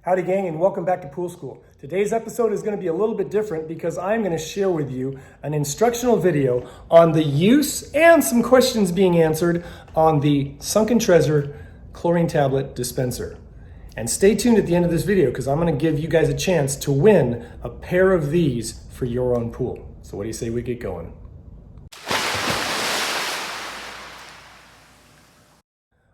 Howdy gang, and welcome back to Pool School. Today's episode is going to be a little bit different because I'm going to share with you an instructional video on the use and some questions being answered on the Sunken Treasure Chlorine Tablet Dispenser. And stay tuned at the end of this video because I'm going to give you guys a chance to win a pair of these for your own pool. So what do you say we get going?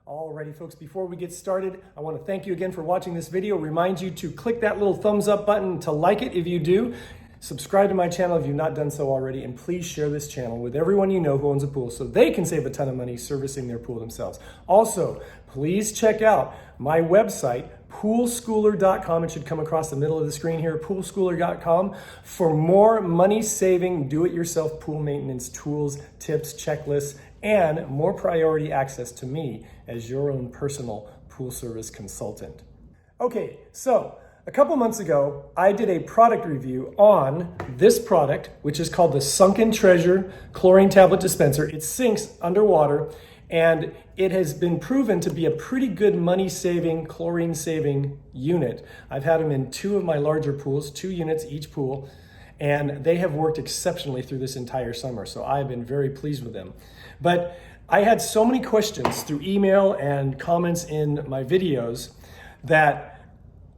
Alrighty folks, before we get started, I want to thank you again for watching this video. Remind you to click that little thumbs up button to like it if you do. Subscribe to my channel if you've not done so already, and please share this channel with everyone you know who owns a pool so they can save a ton of money servicing their pool themselves. Also, please check out my website, poolschooler.com. It should come across the middle of the screen here, poolschooler.com, for more money-saving, do-it-yourself pool maintenance tools, tips, checklists, and more priority access to me as your own personal pool service consultant. Okay, so a couple months ago, I did a product review on this product, which is called the Sunken Treasure Chlorine Tablet Dispenser. It sinks underwater, and it has been proven to be a pretty good money-saving, chlorine-saving unit. I've had them in two of my larger pools, 2 units each pool, and they have worked exceptionally through this entire summer, so I've been very pleased with them. But I had so many questions through email and comments in my videos that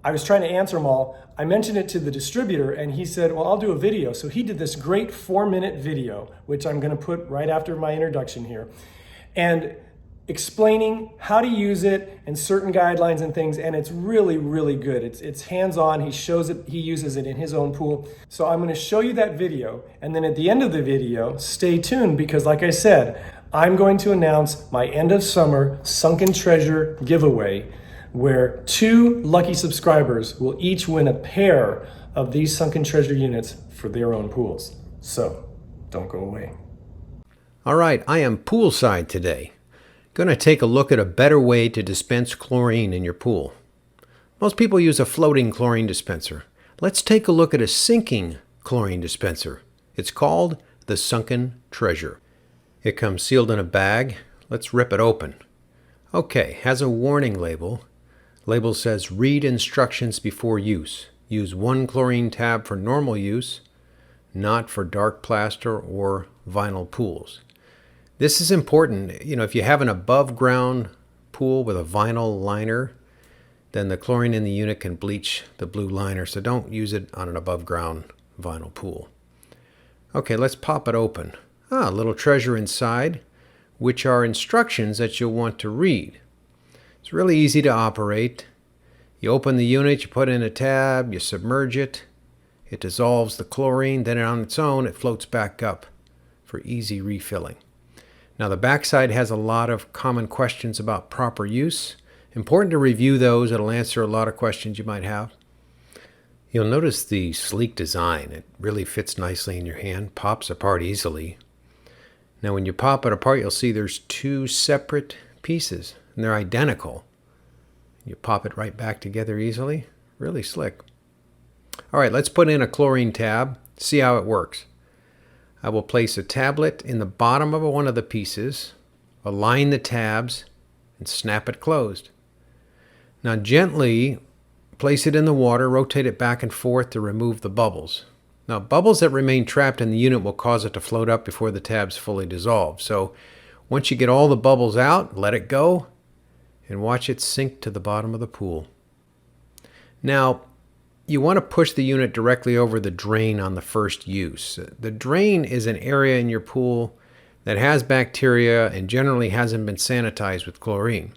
I was trying to answer them all. I mentioned it to the distributor and he said, well, I'll do a video. So he did this great 4-minute video, which I'm gonna put right after my introduction here, and explaining how to use it and certain guidelines and things, and it's really, really good. It's hands-on. He shows it, he uses it in his own pool. So I'm gonna show you that video, and then at the end of the video, stay tuned because like I said, I'm going to announce my end of summer Sunken Treasure giveaway where 2 lucky subscribers will each win a pair of these Sunken Treasure units for their own pools. So don't go away. All right, I am poolside today. Going to take a look at a better way to dispense chlorine in your pool. Most people use a floating chlorine dispenser. Let's take a look at a sinking chlorine dispenser. It's called the Sunken Treasure. It comes sealed in a bag. Let's rip it open. Okay, has a warning label. Label says read instructions before use. Use 1 chlorine tab for normal use, not for dark plaster or vinyl pools. This is important. You know, if you have an above ground pool with a vinyl liner, then the chlorine in the unit can bleach the blue liner. So don't use it on an above ground vinyl pool. Okay, let's pop it open. A little treasure inside, which are instructions that you'll want to read. It's really easy to operate. You open the unit, you put in a tab, you submerge it. It dissolves the chlorine, then on its own, it floats back up for easy refilling. Now the backside has a lot of common questions about proper use. Important to review those. It'll answer a lot of questions you might have. You'll notice the sleek design. It really fits nicely in your hand, pops apart easily. Now when you pop it apart, you'll see there's 2 separate pieces, and they're identical. You pop it right back together easily. Really slick. All right, let's put in a chlorine tab, see how it works. I will place a tablet in the bottom of one of the pieces, align the tabs, and snap it closed. Now gently place it in the water, rotate it back and forth to remove the bubbles. Now bubbles that remain trapped in the unit will cause it to float up before the tabs fully dissolve. So once you get all the bubbles out, let it go and watch it sink to the bottom of the pool. Now, you want to push the unit directly over the drain on the first use. The drain is an area in your pool that has bacteria and generally hasn't been sanitized with chlorine.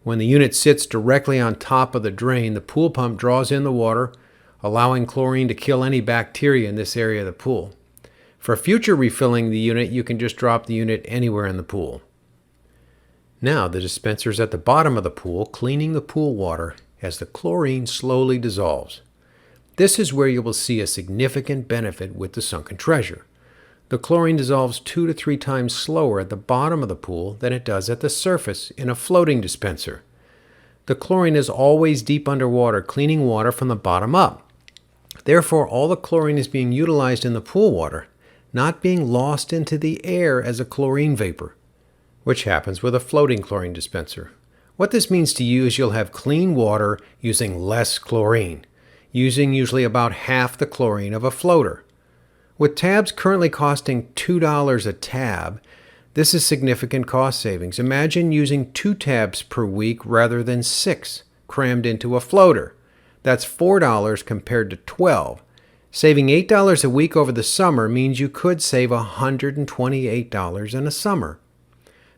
When the unit sits directly on top of the drain, the pool pump draws in the water, allowing chlorine to kill any bacteria in this area of the pool. For future refilling the unit, you can just drop the unit anywhere in the pool. Now the dispenser is at the bottom of the pool, cleaning the pool water as the chlorine slowly dissolves. This is where you will see a significant benefit with the Sunken Treasure. The chlorine dissolves 2 to 3 times slower at the bottom of the pool than it does at the surface in a floating dispenser. The chlorine is always deep underwater, cleaning water from the bottom up. Therefore, all the chlorine is being utilized in the pool water, not being lost into the air as a chlorine vapor, which happens with a floating chlorine dispenser. What this means to you is you'll have clean water using less chlorine, using usually about half the chlorine of a floater. With tabs currently costing $2 a tab, this is significant cost savings. Imagine using 2 tabs per week rather than 6 crammed into a floater. That's $4 compared to $12. Saving $8 a week over the summer means you could save $128 in a summer.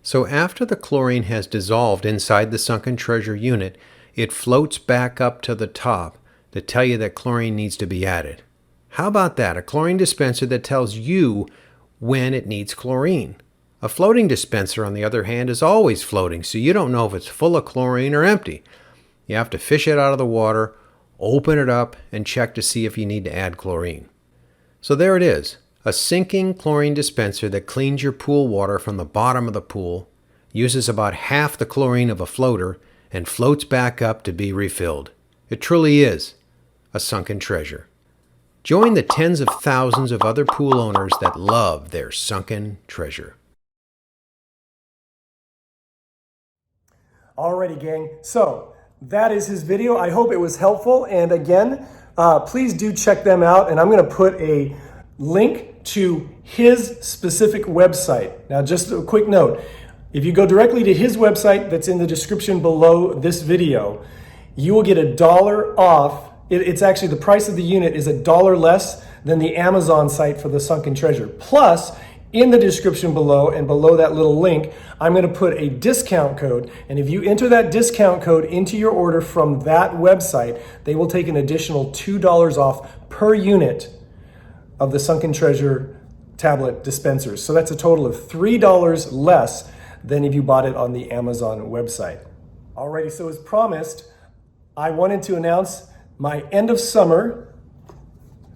So after the chlorine has dissolved inside the Sunken Treasure unit, it floats back up to the top to tell you that chlorine needs to be added. How about that? A chlorine dispenser that tells you when it needs chlorine. A floating dispenser, on the other hand, is always floating, so you don't know if it's full of chlorine or empty. You have to fish it out of the water, open it up, and check to see if you need to add chlorine. So there it is. A sinking chlorine dispenser that cleans your pool water from the bottom of the pool, uses about half the chlorine of a floater, and floats back up to be refilled. It truly is a sunken treasure. Join the tens of thousands of other pool owners that love their sunken treasure. Alrighty, gang. So that is his video. I hope it was helpful. And again, please do check them out. And I'm going to put a link to his specific website. Now, just a quick note. If you go directly to his website that's in the description below this video, you will get $1 off. It's actually, the price of the unit is $1 less than the Amazon site for the Sunken Treasure. Plus, in the description below and below that little link, I'm going to put a discount code. And if you enter that discount code into your order from that website, they will take an additional $2 off per unit of the Sunken Treasure tablet dispensers. So that's a total of $3 less than if you bought it on the Amazon website. Alrighty, so as promised, I wanted to announce my end of summer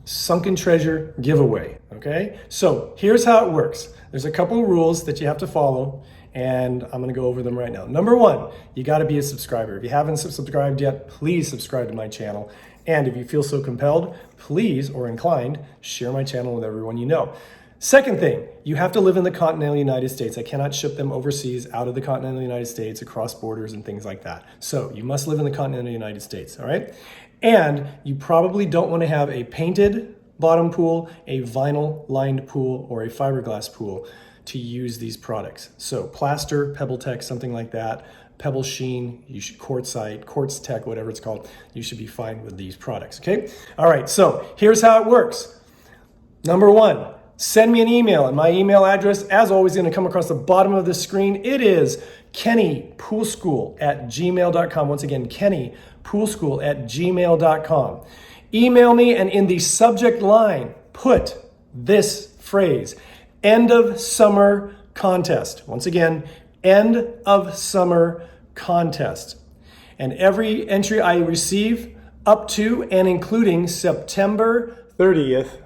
Sunken Treasure giveaway, okay? So here's how it works. There's a couple of rules that you have to follow, and I'm gonna go over them right now. Number 1, you gotta be a subscriber. If you haven't subscribed yet, please subscribe to my channel. And if you feel so compelled, please, or inclined, share my channel with everyone you know. Second thing, you have to live in the continental United States. I cannot ship them overseas, out of the continental United States, across borders and things like that. So you must live in the continental United States, all right? And you probably don't want to have a painted bottom pool, a vinyl lined pool, or a fiberglass pool to use these products. So plaster, Pebble Tech, something like that, Pebble Sheen, you should Quartzite, Quartz Tech, whatever it's called, you should be fine with these products, okay? All right, so here's how it works. Number 1, send me an email, and my email address, as always, is going to come across the bottom of the screen. It is kennypoolschool@gmail.com. Once again, kennypoolschool@gmail.com. Email me, and in the subject line, put this phrase, end of summer contest. Once again, end of summer contest. And every entry I receive up to and including September 30th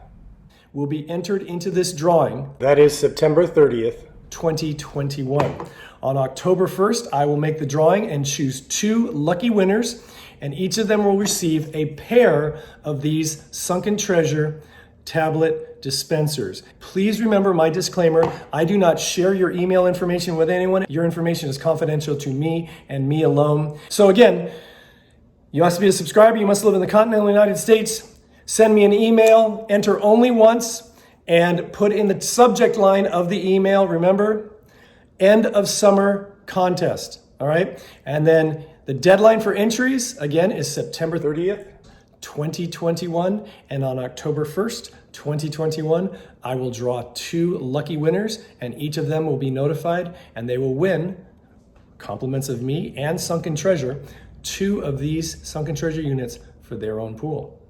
will be entered into this drawing. That is September 30th, 2021. On October 1st, I will make the drawing and choose 2 lucky winners, and each of them will receive a pair of these Sunken Treasure tablet dispensers. Please remember my disclaimer, I do not share your email information with anyone. Your information is confidential to me and me alone. So again, you must be a subscriber, you must live in the continental United States. Send me an email, enter only once, and put in the subject line of the email, remember, end of summer contest, all right? And then the deadline for entries, again, is September 30th, 2021, and on October 1st, 2021, I will draw 2 lucky winners, and each of them will be notified, and they will win, compliments of me and Sunken Treasure, 2 of these Sunken Treasure units for their own pool.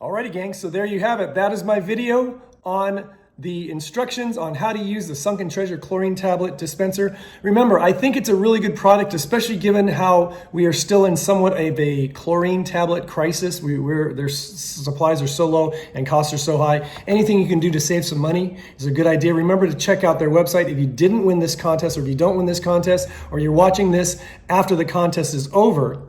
Alrighty, gang, so there you have it. That is my video on the instructions on how to use the Sunken Treasure chlorine tablet dispenser. Remember, I think it's a really good product, especially given how we are still in somewhat of a chlorine tablet crisis. Their supplies are so low and costs are so high. Anything you can do to save some money is a good idea. Remember to check out their website. If you didn't win this contest, or if you don't win this contest, or you're watching this after the contest is over,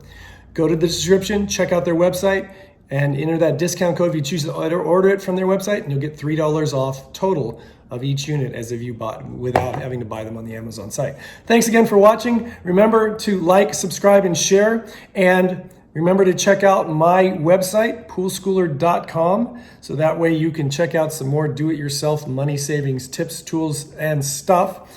go to the description, check out their website, and enter that discount code if you choose to order it from their website, and you'll get $3 off total of each unit as if you bought without having to buy them on the Amazon site. Thanks again for watching. Remember to like, subscribe, and share. And remember to check out my website, poolschooler.com, so that way you can check out some more do-it-yourself money savings tips, tools, and stuff.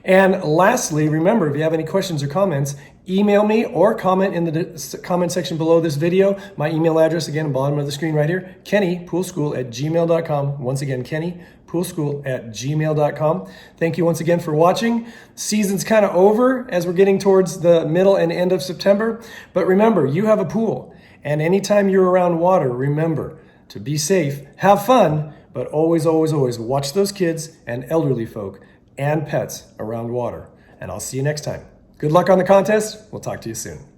And lastly, remember, if you have any questions or comments, email me or comment in the comment section below this video. My email address, again, bottom of the screen right here, kennypoolschool@gmail.com. Once again, kennypoolschool@gmail.com. Thank you once again for watching. Season's kind of over as we're getting towards the middle and end of September. But remember, you have a pool. And anytime you're around water, remember to be safe, have fun, but always, always, always watch those kids and elderly folk and pets around water. And I'll see you next time. Good luck on the contest. We'll talk to you soon.